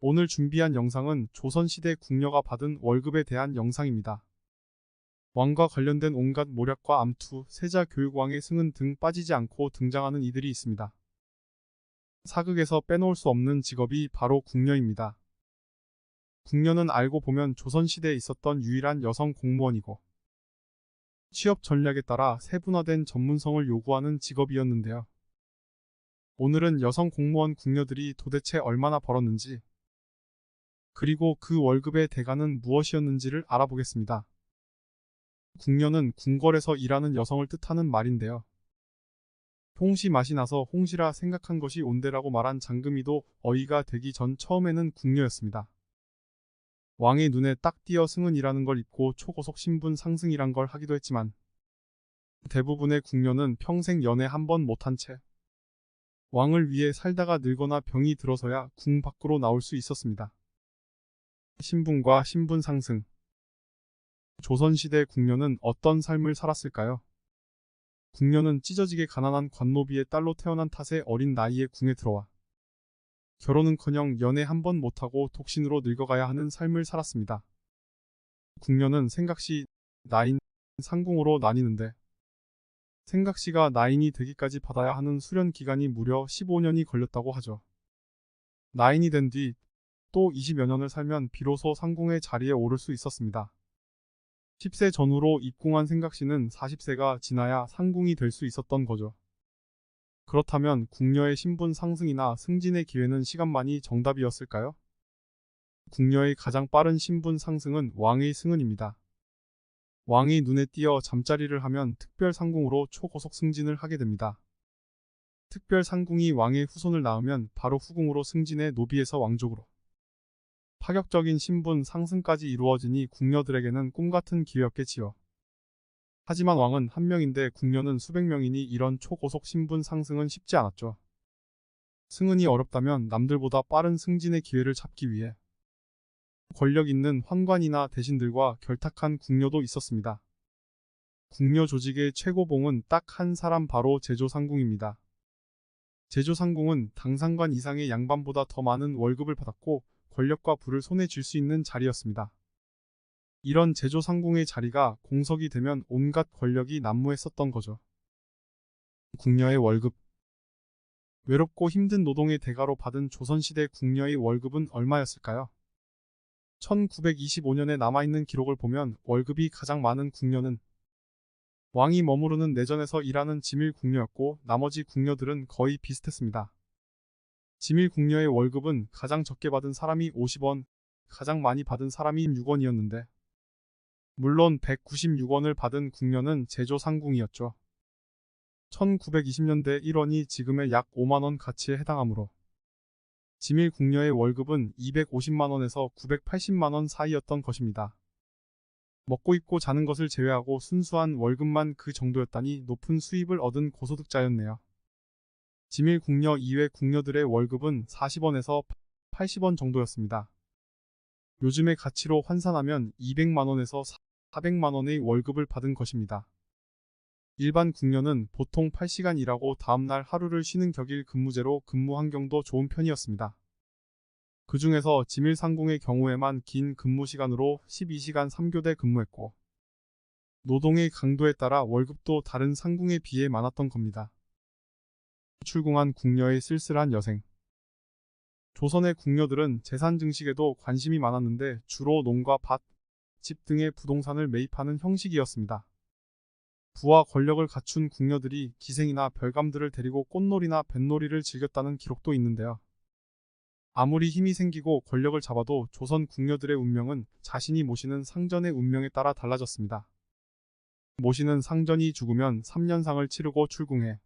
오늘 준비한 영상은 조선시대 궁녀가 받은 월급에 대한 영상입니다. 왕과 관련된 온갖 모략과 암투, 세자 교육왕의 승은 등 빠지지 않고 등장하는 이들이 있습니다. 사극에서 빼놓을 수 없는 직업이 바로 궁녀입니다. 궁녀는 알고 보면 조선시대에 있었던 유일한 여성 공무원이고 취업 전략에 따라 세분화된 전문성을 요구하는 직업이었는데요. 오늘은 여성 공무원 궁녀들이 도대체 얼마나 벌었는지, 그리고 그 월급의 대가는 무엇이었는지를 알아보겠습니다. 궁녀는 궁궐에서 일하는 여성을 뜻하는 말인데요. 홍시 맛이 나서 홍시라 생각한 것이 온대라고 말한 장금이도 어이가 되기 전 처음에는 궁녀였습니다. 왕의 눈에 딱 띄어 승은이라는 걸 입고 초고속 신분 상승이란 걸 하기도 했지만 대부분의 궁녀는 평생 연애 한 번 못한 채 왕을 위해 살다가 늙거나 병이 들어서야 궁 밖으로 나올 수 있었습니다. 신분과 신분 상승. 조선시대 궁녀는 어떤 삶을 살았을까요? 궁녀는 찢어지게 가난한 관노비의 딸로 태어난 탓에 어린 나이에 궁에 들어와 결혼은커녕 연애 한 번 못하고 독신으로 늙어가야 하는 삶을 살았습니다. 궁녀는 생각시, 나인, 상궁으로 나뉘는데 생각시가 나인이 되기까지 받아야 하는 수련 기간이 무려 15년이 걸렸다고 하죠. 나인이 된 뒤 또 20여 년을 살면 비로소 상궁의 자리에 오를 수 있었습니다. 10세 전후로 입궁한 생각시는 40세가 지나야 상궁이 될 수 있었던 거죠. 그렇다면 궁녀의 신분 상승이나 승진의 기회는 시간만이 정답이었을까요? 궁녀의 가장 빠른 신분 상승은 왕의 승은입니다. 왕이 눈에 띄어 잠자리를 하면 특별 상궁으로 초고속 승진을 하게 됩니다. 특별 상궁이 왕의 후손을 낳으면 바로 후궁으로 승진해 노비에서 왕족으로 파격적인 신분 상승까지 이루어지니 궁녀들에게는 꿈같은 기회였겠지요. 하지만 왕은 한 명인데 궁녀는 수백 명이니 이런 초고속 신분 상승은 쉽지 않았죠. 승은이 어렵다면 남들보다 빠른 승진의 기회를 잡기 위해 권력 있는 환관이나 대신들과 결탁한 궁녀도 있었습니다. 궁녀 조직의 최고봉은 딱 한 사람, 바로 제조상궁입니다. 제조상궁은 당상관 이상의 양반보다 더 많은 월급을 받았고 권력과 부를 손에 쥘 수 있는 자리였습니다. 이런 제조상궁의 자리가 공석이 되면 온갖 권력이 난무했었던 거죠. 궁녀의 월급. 외롭고 힘든 노동의 대가로 받은 조선시대 궁녀의 월급은 얼마였을까요? 1925년에 남아있는 기록을 보면 월급이 가장 많은 궁녀는 왕이 머무르는 내전에서 일하는 지밀 궁녀였고 나머지 궁녀들은 거의 비슷했습니다. 지밀 궁녀의 월급은 가장 적게 받은 사람이 50원, 가장 많이 받은 사람이 6원이었는데 물론 196원을 받은 궁녀는 제조상궁이었죠. 1920년대 1원이 지금의 약 5만원 가치에 해당하므로 지밀 궁녀의 월급은 250만원에서 980만원 사이였던 것입니다. 먹고 입고 자는 것을 제외하고 순수한 월급만 그 정도였다니 높은 수입을 얻은 고소득자였네요. 지밀 궁녀 이외 궁녀들의 월급은 40원에서 80원 정도였습니다. 요즘의 가치로 환산하면 200만원에서 400만원의 월급을 받은 것입니다. 일반 궁녀는 보통 8시간 일하고 다음날 하루를 쉬는 격일 근무제로 근무 환경도 좋은 편이었습니다. 그 중에서 지밀상궁의 경우에만 긴 근무시간으로 12시간 3교대 근무했고 노동의 강도에 따라 월급도 다른 상궁에 비해 많았던 겁니다. 출궁한 궁녀의 쓸쓸한 여생. 조선의 궁녀들은 재산 증식에도 관심이 많았는데 주로 농과 밭, 집 등의 부동산을 매입하는 형식이었습니다. 부와 권력을 갖춘 궁녀들이 기생이나 별감들을 데리고 꽃놀이나 뱃놀이를 즐겼다는 기록도 있는데요. 아무리 힘이 생기고 권력을 잡아도 조선 궁녀들의 운명은 자신이 모시는 상전의 운명에 따라 달라졌습니다. 모시는 상전이 죽으면 3년상을 치르고 출궁해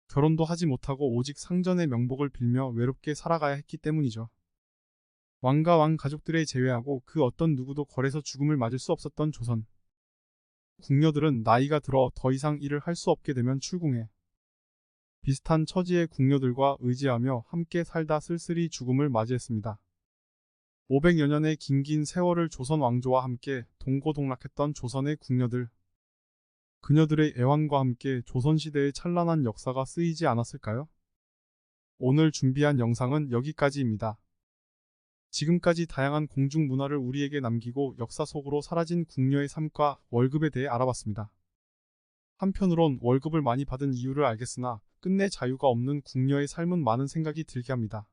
결혼도 하지 못하고 오직 상전의 명복을 빌며 외롭게 살아가야 했기 때문이죠. 왕과 왕 가족들을 제외하고 그 어떤 누구도 궐에서 죽음을 맞을 수 없었던 조선. 궁녀들은 나이가 들어 더 이상 일을 할 수 없게 되면 출궁해 비슷한 처지의 궁녀들과 의지하며 함께 살다 쓸쓸히 죽음을 맞이했습니다. 500여 년의 긴긴 세월을 조선 왕조와 함께 동고동락했던 조선의 궁녀들. 그녀들의 애환과 함께 조선시대의 찬란한 역사가 쓰이지 않았을까요? 오늘 준비한 영상은 여기까지입니다. 지금까지 다양한 공중 문화를 우리에게 남기고 역사 속으로 사라진 궁녀의 삶과 월급에 대해 알아봤습니다. 한편으론 월급을 많이 받은 이유를 알겠으나 끝내 자유가 없는 궁녀의 삶은 많은 생각이 들게 합니다.